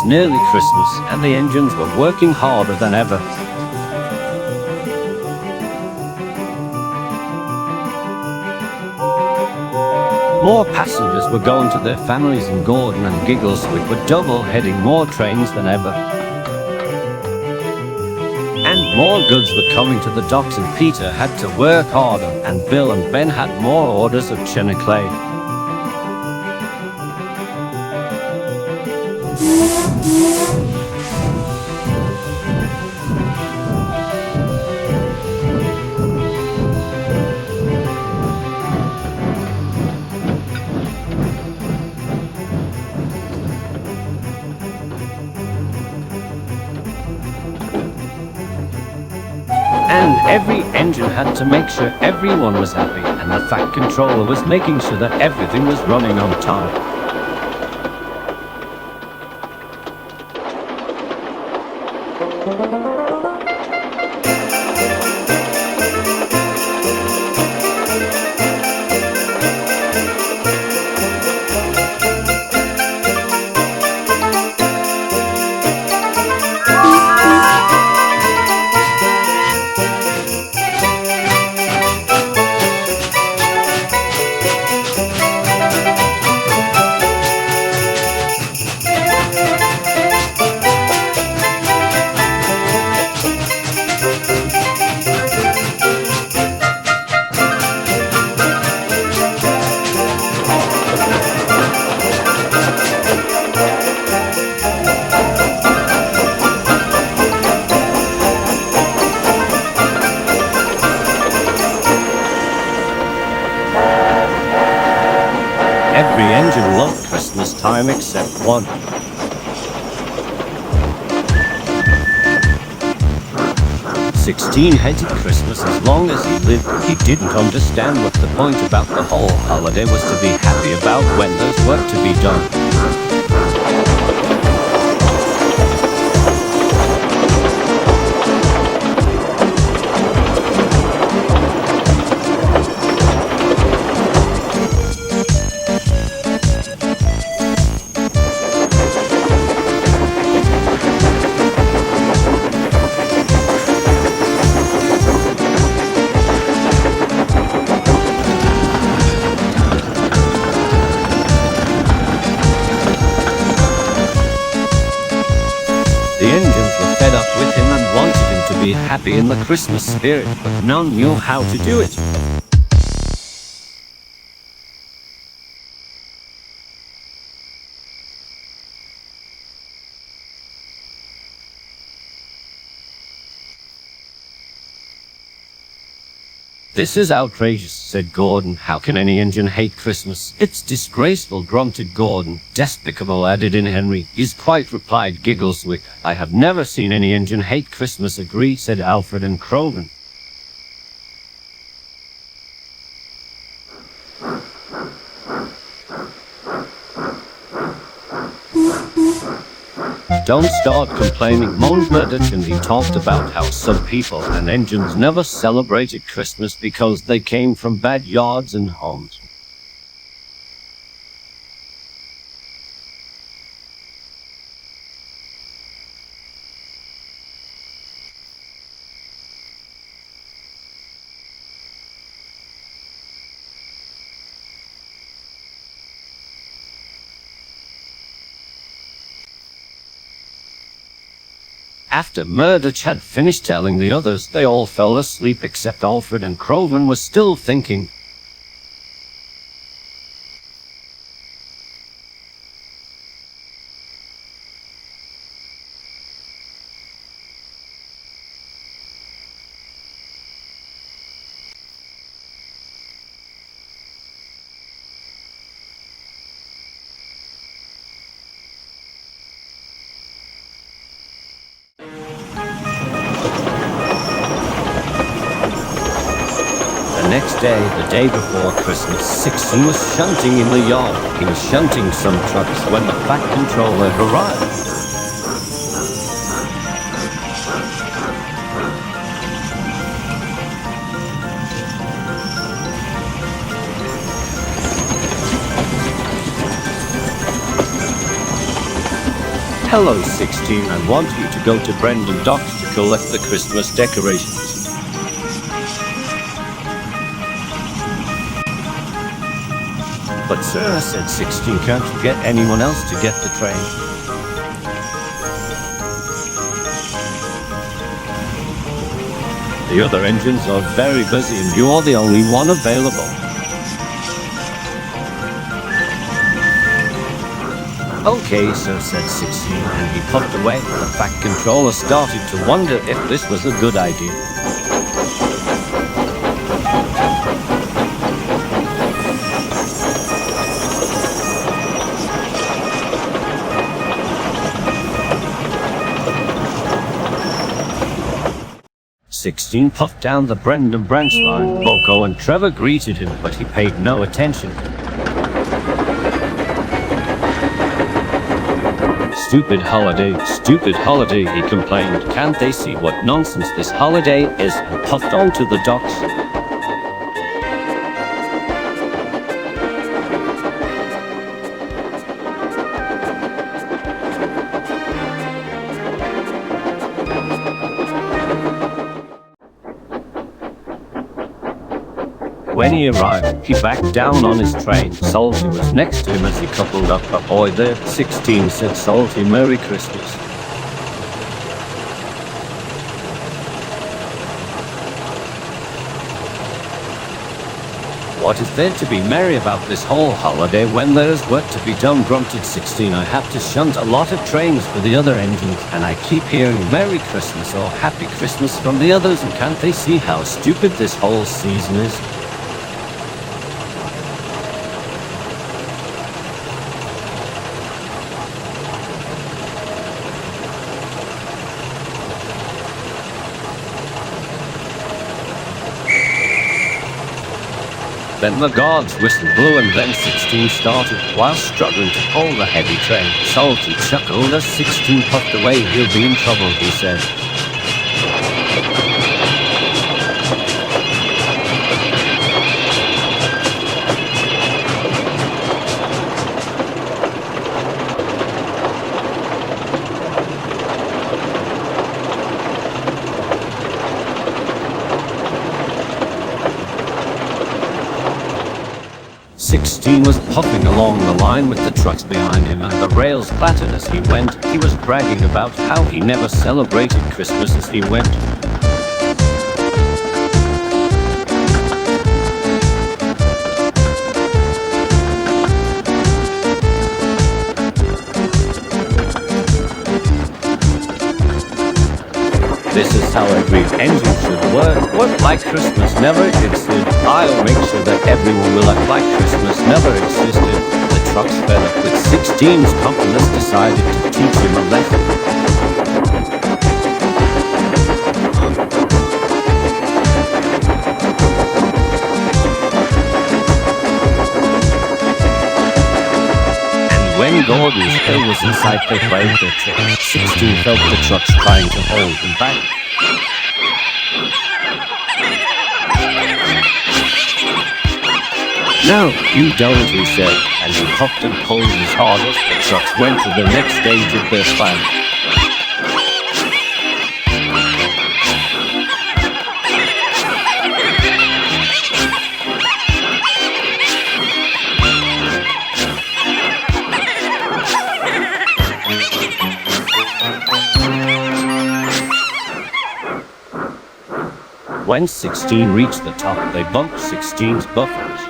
was nearly Christmas, and the engines were working harder than ever. More passengers were going to their families, and Gordon and Giggleswick were double-heading more trains than ever. And more goods were coming to the docks, and Peter had to work harder, and Bill and Ben had more orders of china clay. And every engine had to make sure everyone was happy, and the Fat Controller was making sure that everything was running on time. Every engine loved Christmas time except one. Sixteen hated Christmas as long as he lived. He didn't understand what the point about the whole holiday was to be happy about when there's work to be done. The engines were fed up with him and wanted him to be happy in the Christmas spirit, but none knew how to do it. "This is outrageous," said Gordon. "How can any engine hate Christmas? It's disgraceful," grunted Gordon. "Despicable," added in Henry. "Is quite," replied Giggleswick. "I have never seen any engine hate Christmas." "Agree," said Alfred and Croven. "Don't start complaining," moaned Murdoch, and he talked about how some people and engines never celebrated Christmas because they came from bad yards and homes. After Murdoch had finished telling the others, they all fell asleep except Alfred, and Croven was still thinking. The next day, the day before Christmas, Sixten was shunting in the yard. He was shunting some trucks when the Fat Controller arrived. Hello, 16. I want you to go to Brendan Docks to collect the Christmas decorations. But sir, said 16, can't you get anyone else to get the train? The other engines are very busy and you're the only one available. Okay, sir, said 16, and he puffed away. The Fat Controller started to wonder if this was a good idea. "16 puffed down the Brendan branch line. Boko and Trevor greeted him, but he paid no attention. Stupid holiday, he complained. Can't they see what nonsense this holiday is?" And puffed onto the docks. When he arrived, he backed down on his train. Salty was next to him as he coupled up. "Ahoy there, 16, said Salty. "Merry Christmas." "What is there to be merry about this whole holiday when there's work to be done?" grunted 16. "I have to shunt a lot of trains for the other engines, and I keep hearing Merry Christmas or Happy Christmas from the others, and can't they see how stupid this whole season is?" Then the guard's whistle blew and then 16 started. While struggling to pull the heavy train, Salty chuckled as 16 puffed away. "He'll be in trouble," he said. Sixteen was puffing along the line with the trucks behind him, and the rails clattered as he went. He was bragging about how he never celebrated Christmas as he went. "This is how every engine should work. Work like Christmas never existed. I'll make sure that everyone will act like Christmas never existed." The trucks fed up with 16's compliments, decided to teach him a lesson. And when Gordon's hill was in sight, they played their trick. 16 felt the trucks trying to hold him back. "No, you don't," he said, and he puffed and pulled his hardest. The trucks went to the next stage of their plan. When 16 reached the top, they bumped 16's buffers.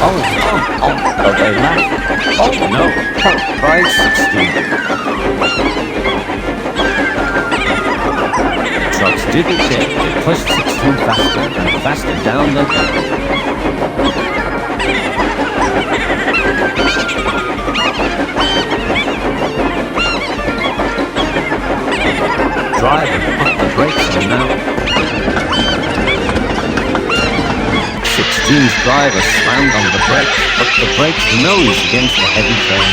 Oh, they laughed. "Oh no, cried 16. The trucks didn't care. They pushed 16 faster and faster down the hill. Driver put the brakes on now. 16's driver slammed on the brakes, but the brakes nosed against the heavy train.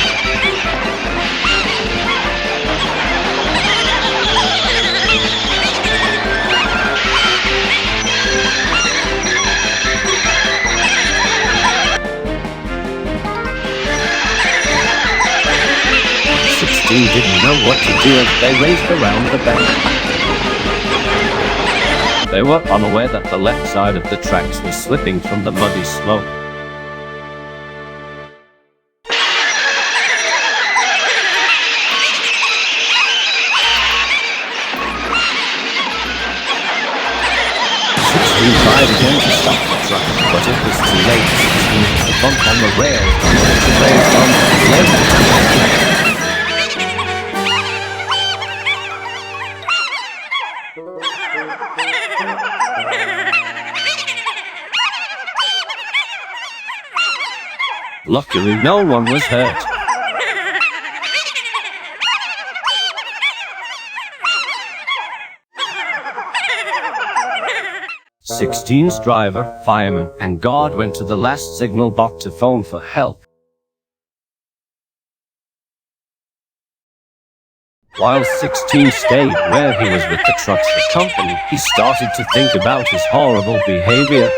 16 didn't know what to do as they raced around the bend. They were unaware that the left side of the tracks was slipping from the muddy slope. He tried again to stop the truck, but it was too late. He hit the bump on the rails, and the rail bump led. Luckily, no one was hurt. 16's driver, fireman, and guard went to the last signal box to phone for help. While 16 stayed where he was with the truck's company, he started to think about his horrible behavior.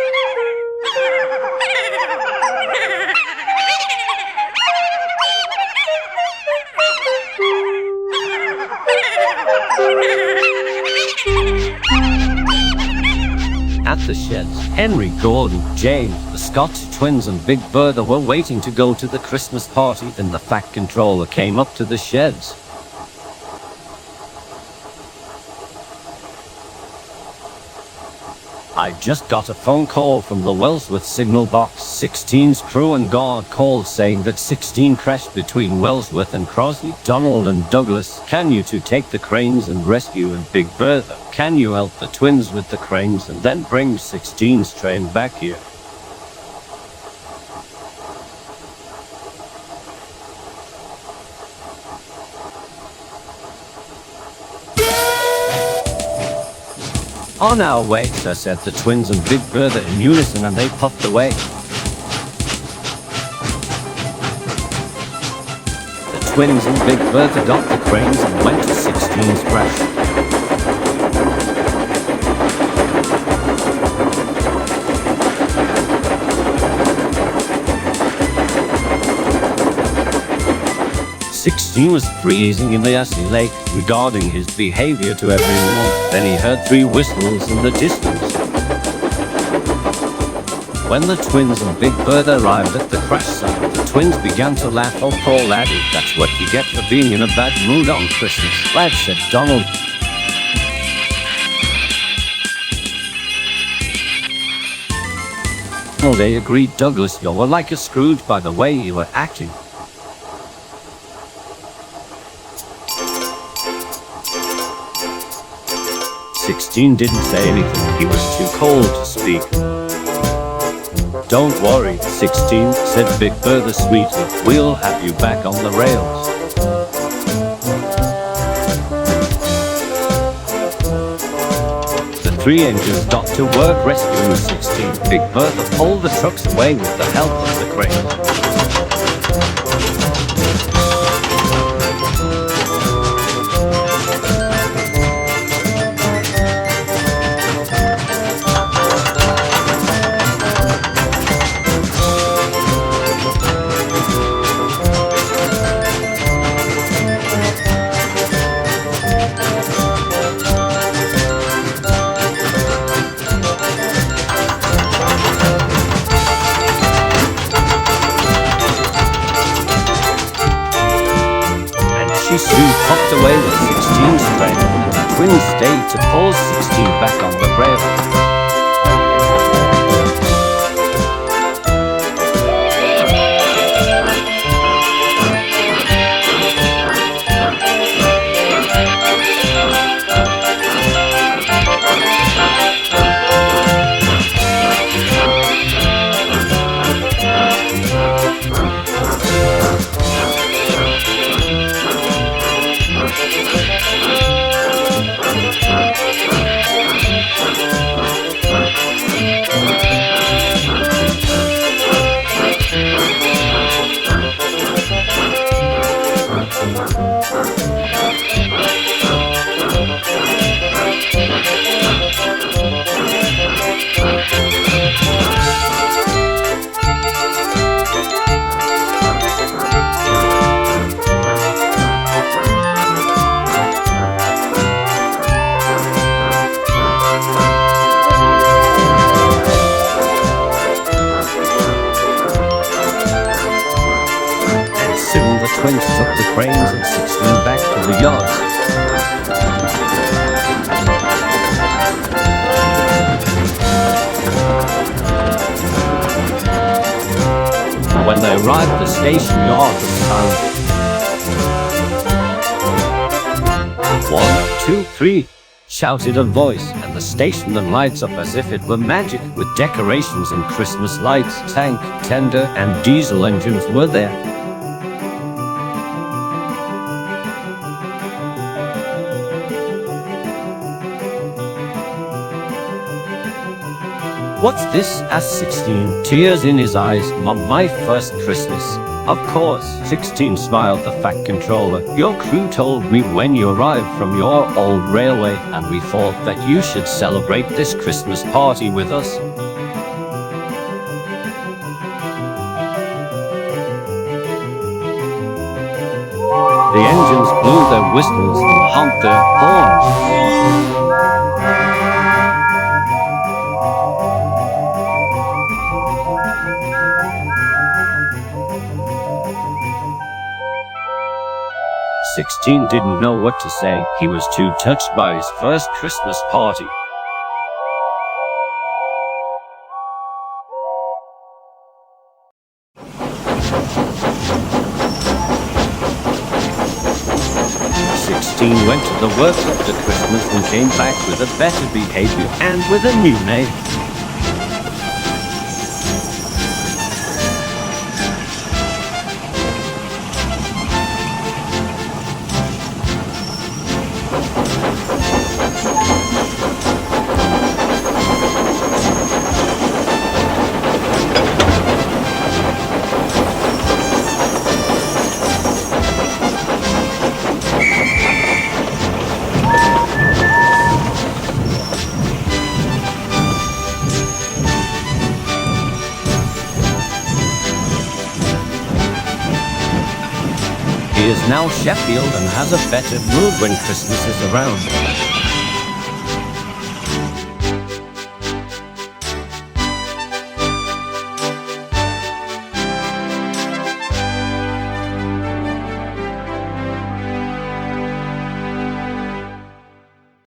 At the sheds, Henry, Gordon, James, the Scott twins and Big Bertha were waiting to go to the Christmas party. Then the Fat Controller came up to the sheds. I just got a phone call from the Wellsworth signal box. 16's crew and guard called saying that 16 crashed between Wellsworth and Crosby. Donald and Douglas, can you two take the cranes and rescue? And Big Bertha, can you help the twins with the cranes and then bring 16's train back here? On our way, sir, said the twins and Big Bertha in unison, and they puffed away. The twins and Big Bertha got the cranes and went to 16's crash. He was freezing in the icy lake, regarding his behavior to everyone. Then he heard 3 whistles in the distance. When the twins and Big Bertha arrived at the crash site, the twins began to laugh. Oh, poor laddie, that's what you get for being in a bad mood on Christmas, lad, said Donald. Well, they agreed. Douglas, you were like a Scrooge by the way you were acting. 16 didn't say anything, he was too cold to speak. Don't worry, 16, said Big Bertha sweetly, we'll have you back on the rails. The 3 engines got to work rescuing 16. Big Bertha pulled the trucks away with the help of the cranes. She soon popped away with 16's train, and the twins stayed to pull 16 back on the rail. twins took the cranes and 16 back to the yard. When they arrived, the station yard was silent. 1, 2, 3, shouted a voice, and the station then lights up as if it were magic, with decorations and Christmas lights. Tank, tender, and diesel engines were there. What's this? asked 16, tears in his eyes. Mom, my first Christmas. Of course, 16 smiled, the fat controller. Your crew told me when you arrived from your old railway, and we thought that you should celebrate this Christmas party with us. The engines blew their whistles and honked their horns. 16 didn't know what to say. He was too touched by his first Christmas party. Went to the works after Christmas and came back with a better behavior and with a new name. He is now Sheffield and has a better mood when Christmas is around.